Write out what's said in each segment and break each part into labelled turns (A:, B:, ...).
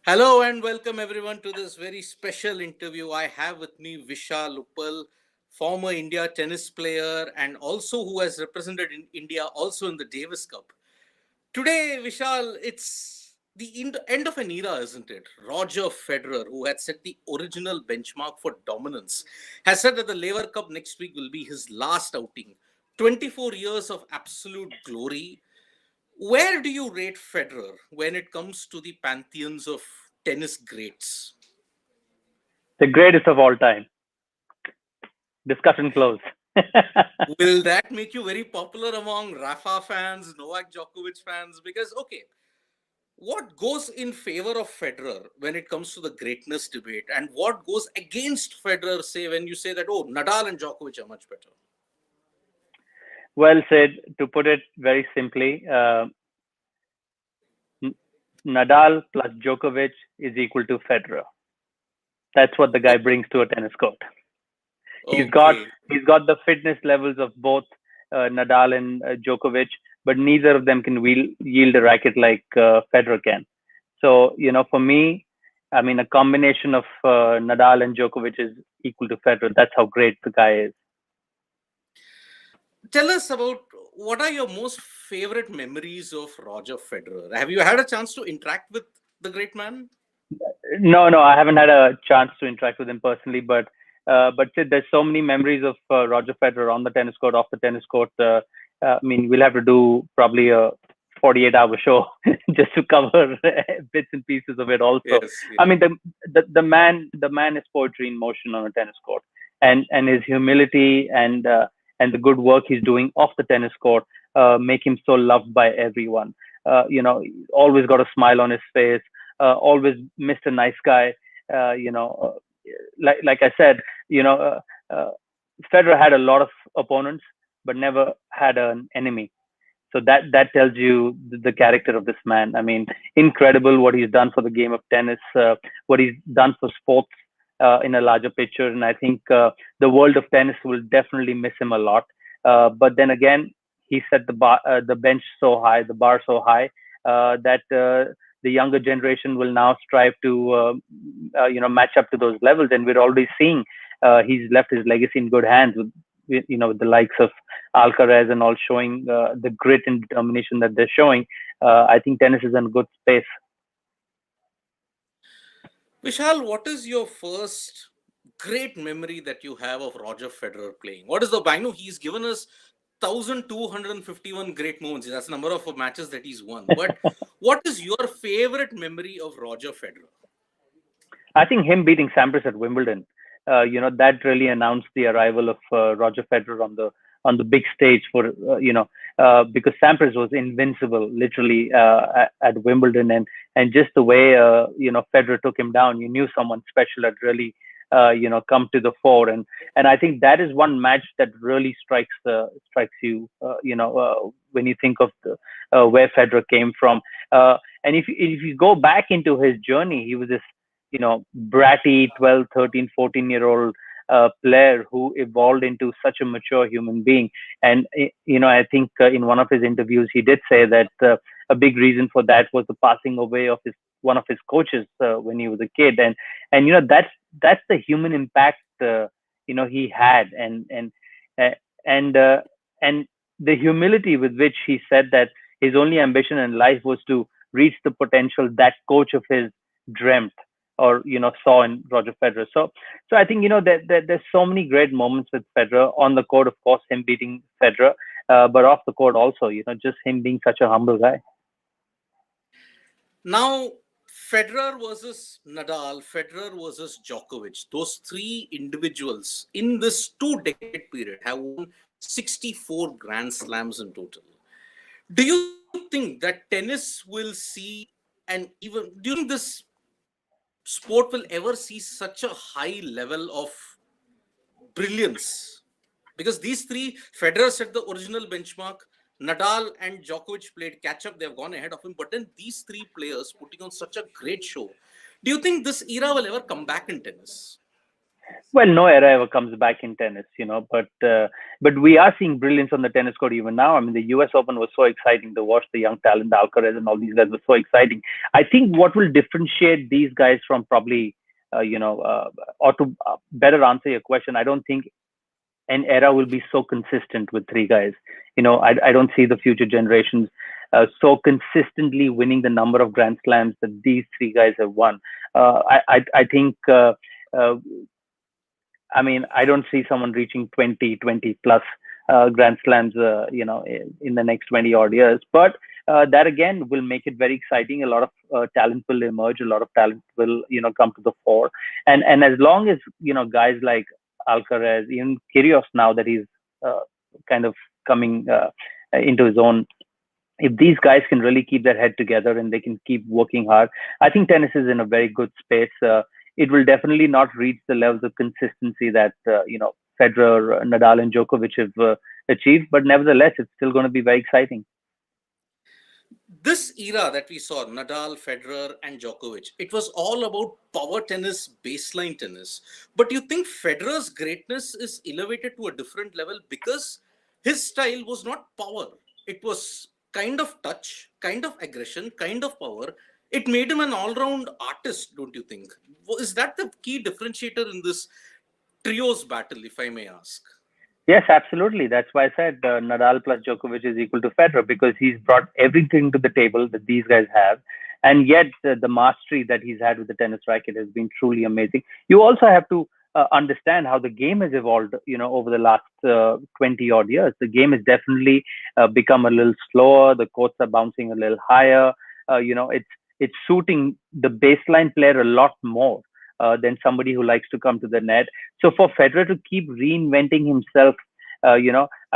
A: Hello and welcome everyone to this very special interview. I have with me Vishal Uppal, former India tennis player and also who has represented India also in the Davis Cup. Today, Vishal, it's the end of an era, isn't it? Roger Federer, who had set the original benchmark for dominance, has said that the Lever Cup next week will be his last outing. 24 years of absolute glory. Where do you rate Federer when it comes to the pantheons of tennis greats?
B: The greatest of all time. Discussion closed.
A: Will that make you very popular among Rafa fans, Novak Djokovic fans? Because, okay, what goes in favor of Federer when it comes to the greatness debate, and what goes against Federer, say, when you say that, oh, Nadal and Djokovic are much better?
B: Well said. To put it very simply, Nadal plus Djokovic is equal to Federer. That's what the guy
A: Oh,
B: brings to a tennis court. He's got
A: okay.
B: he's got the fitness levels of both Nadal and Djokovic, but neither of them can yield a racket like Federer can. So for me, I mean, a combination of Nadal and Djokovic is equal to Federer. That's how great the guy is.
A: Tell us about what are your most favorite memories of Roger Federer? Have you had a chance to interact with the great man?
B: No, I haven't had a chance to interact with him personally, but Sid, there's so many memories of Roger Federer on the tennis court, off the tennis court. I mean, we'll have to do probably a 48-hour show just to cover bits and pieces of it. Also,
A: Yes,
B: I
A: yes.
B: mean, the man is poetry in motion on a tennis court, and his humility and the good work he's doing off the tennis court make him so loved by everyone. Always got a smile on his face, always Mr. Nice Guy. Uh, you know, uh, like I said, you know, uh, Federer had a lot of opponents, but never had an enemy. So that tells you the character of this man. I mean, incredible what he's done for the game of tennis, what he's done for sports in a larger picture. And I think the world of tennis will definitely miss him a lot. But then again, he set the bench so high, the bar so high that the younger generation will now strive to match up to those levels. And we're already seeing he's left his legacy in good hands with the likes of Alcaraz and all showing the grit and determination that they're showing. I think tennis is in a good space.
A: Vishal, what is your first great memory that you have of Roger Federer playing? What is the I know he's given us 1,251 great moments. That's the number of matches that he's won. But what is your favorite memory of Roger Federer?
B: I think him beating Sampras at Wimbledon, that really announced the arrival of Roger Federer on the big stage for because Sampras was invincible literally at Wimbledon, and just the way Federer took him down, you knew someone special had really come to the fore, and I think that is one match that really strikes you when you think of where Federer came from. And if you go back into his journey, he was this bratty 12, 13, 14-year-old player who evolved into such a mature human being. And I think in one of his interviews he did say that a big reason for that was the passing away of his one of his coaches when he was a kid. And that's the human impact he had, uh, and and the humility with which he said that his only ambition in life was to reach the potential that coach of his dreamt or saw in Roger Federer. So I think there's so many great moments with Federer on the court. Of course, him beating Federer, but off the court also. Just him being such a humble guy.
A: Now, Federer versus Nadal, Federer versus Djokovic, those three individuals in this 2 decade period have won 64 Grand Slams in total. Do you think that tennis will see and even do you think this sport will ever see such a high level of brilliance? Because these three, Federer set the original benchmark. Nadal and Djokovic played catch up. They've gone ahead of him. But then these three players putting on such a great show. Do you think this era will ever come back in tennis?
B: Well, no era ever comes back in tennis, but we are seeing brilliance on the tennis court even now. I mean, the U.S. Open was so exciting to watch. The young talent, the Alcaraz, and all these guys were so exciting. I think what will differentiate these guys from probably, or to better answer your question, I don't think an era will be so consistent with three guys. I don't see the future generations so consistently winning the number of Grand Slams that these three guys have won. I think. Uh, I mean, I don't see someone reaching 20 plus Grand Slams, in the next 20 odd years. But that again will make it very exciting. A lot of talent will emerge. A lot of talent will, come to the fore. And as long as, guys like Alcaraz, even Kyrgios now that he's uh, kind of coming into his own, if these guys can really keep their head together and they can keep working hard, I think tennis is in a very good space. It will definitely not reach the levels of consistency that Federer, Nadal, and Djokovic have achieved, but nevertheless, it's still going to be very exciting.
A: This era that we saw, Nadal, Federer, and Djokovic, it was all about power tennis, baseline tennis. But you think Federer's greatness is elevated to a different level because his style was not power. It was kind of touch, kind of aggression, kind of power. It made him an all round artist, don't you think? Is that the key differentiator in this trios battle, if I may ask?
B: Yes, absolutely. That's why I said Nadal plus Djokovic is equal to Federer because he's brought everything to the table that these guys have. And yet, the mastery that he's had with the tennis racket has been truly amazing. You also have to understand how the game has evolved, over the last 20 odd years. The game has definitely become a little slower. The courts are bouncing a little higher. It's suiting the baseline player a lot more than somebody who likes to come to the net. So for Federer to keep reinventing himself, I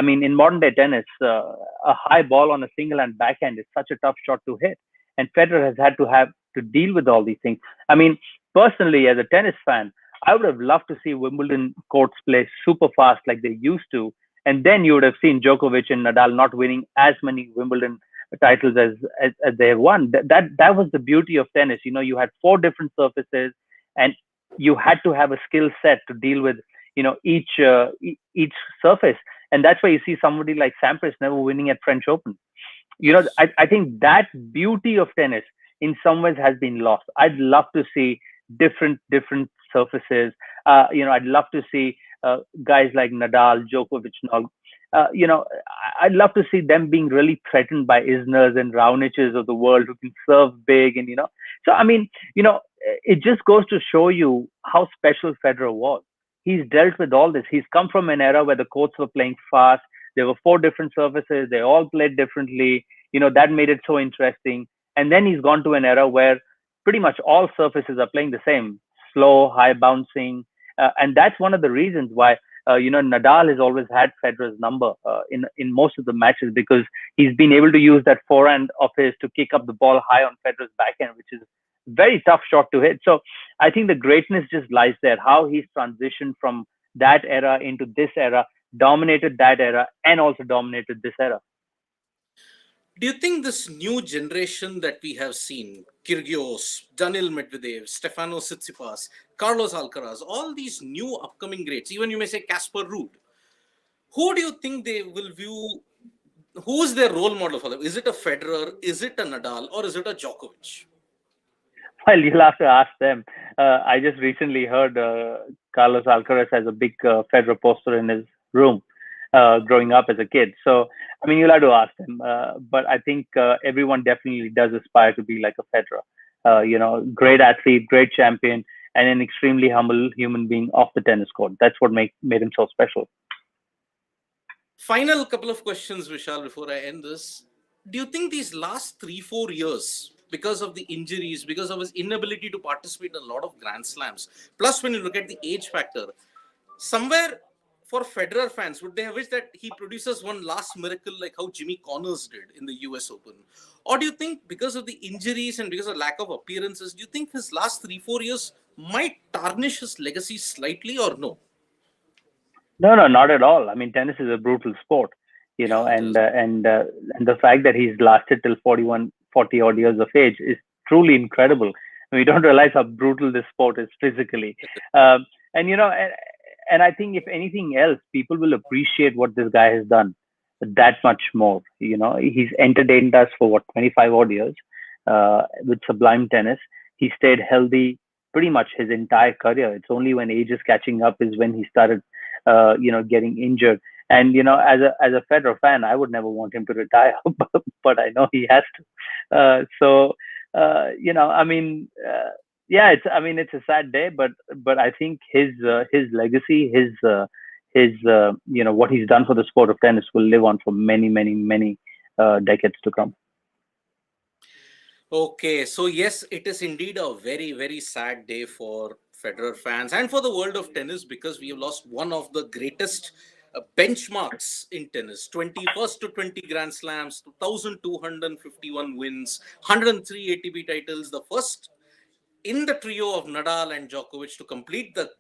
B: mean, in modern day tennis, a high ball on a single hand backhand is such a tough shot to hit, and Federer has had to have to deal with all these things. I mean, personally, as a tennis fan, I would have loved to see Wimbledon courts play super fast like they used to, and then you would have seen Djokovic and Nadal not winning as many Wimbledon titles as they have won. That was the beauty of tennis. You had four different surfaces, and you had to have a skill set to deal with each surface, and that's why you see somebody like Sampras never winning at French Open.
A: Yes.
B: I think that beauty of tennis in some ways has been lost. I'd love to see different surfaces. I'd love to see guys like Nadal, Djokovic, and all. I'd love to see them being really threatened by Isners and Raoniches of the world who can serve big, and So I mean, it just goes to show you how special Federer was. He's dealt with all this. He's come from an era where the courts were playing fast. There were four different surfaces. They all played differently. That made it so interesting. And then he's gone to an era where pretty much all surfaces are playing the same, slow, high bouncing. And that's one of the reasons why, Nadal has always had Federer's number in most of the matches because he's been able to use that forehand of his to kick up the ball high on Federer's backhand, which is very tough shot to hit. So I think the greatness just lies there. How he's transitioned from that era into this era, dominated that era, and also dominated this era.
A: Do you think this new generation that we have seen, Kyrgios, Daniil Medvedev, Stefanos Tsitsipas, Carlos Alcaraz, all these new upcoming greats, even you may say Casper Ruud, who do you think they will view? Who is their role model for them? Is it a Federer? Is it a Nadal? Or is it a Djokovic?
B: Well, you'll have to ask them. I just recently heard Carlos Alcaraz has a big Federer poster in his room growing up as a kid. So, I mean, you'll have to ask them. But I think everyone definitely does aspire to be like a Federer. Great athlete, great champion, and an extremely humble human being off the tennis court. That's what made him so special.
A: Final couple of questions, Vishal, before I end this. Do you think these last 3-4 years, because of the injuries, because of his inability to participate in a lot of Grand Slams, plus when you look at the age factor, somewhere for Federer fans, would they have wished that he produces one last miracle like how Jimmy Connors did in the US Open? Or do you think because of the injuries and because of lack of appearances, do you think his last 3-4 years might tarnish his legacy slightly or no?
B: No, no, not at all. I mean, tennis is a brutal sport,
A: Yeah, it is.
B: and the fact that he's lasted till 41, 40 odd years of age is truly incredible. We don't realize how brutal this sport is physically. Um, and and I think if anything else, people will appreciate what this guy has done that much more. He's entertained us for what 25 odd years with sublime tennis. He stayed healthy pretty much his entire career. It's only when age is catching up is when he started, getting injured. And as a Federer fan, I would never want him to retire, but I know he has to. I mean, yeah, it's a sad day, but I think his legacy, what he's done for the sport of tennis will live on for many, many, many decades to come.
A: Okay, so yes, it is indeed a very, very sad day for Federer fans and for the world of tennis, because we have lost one of the greatest benchmarks in tennis. 21st to 20 Grand Slams, 2,251 wins, 103 ATP titles, the first in the trio of Nadal and Djokovic to complete the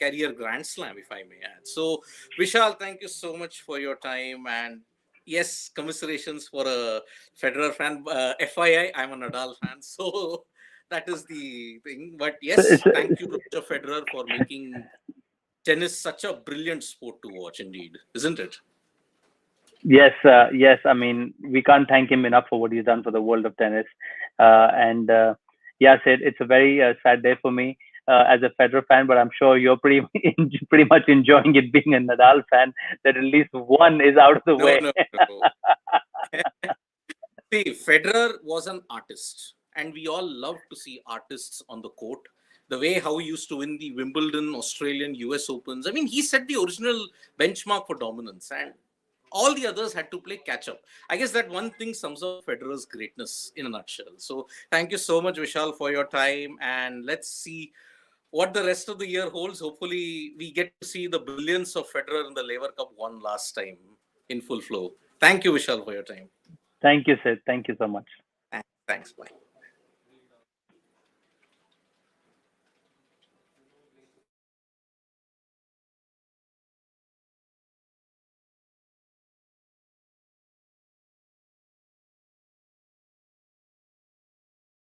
A: career Grand Slam, if I may add. So, Vishal, thank you so much for your time. And yes, commiserations for a Federer fan. FYI, I'm a Nadal fan. So, that is the thing. But
B: So
A: yes, thank you, Roger Federer, for making tennis such a brilliant sport to watch, indeed, isn't it?
B: yes, yes. I mean, we can't thank him enough for what he's done for the world of tennis. And yeah, Sid, it's a very sad day for me as a Federer fan, but I'm sure you're pretty pretty much enjoying it being a Nadal fan. That at least one is out of the
A: No,
B: way.
A: no, no. See, Federer was an artist, and we all love to see artists on the court. The way how he used to win the Wimbledon, Australian, US Opens. I mean, he set the original benchmark for dominance, and all the others had to play catch up. I guess that one thing sums up Federer's greatness in a nutshell. So, thank you so much, Vishal, for your time, and let's see what the rest of the year holds. Hopefully, we get to see the brilliance of Federer in the Lever Cup one last time in full flow. Thank you, Vishal, for your time.
B: Thank you, Sid. Thank you so much.
A: Thanks. Bye.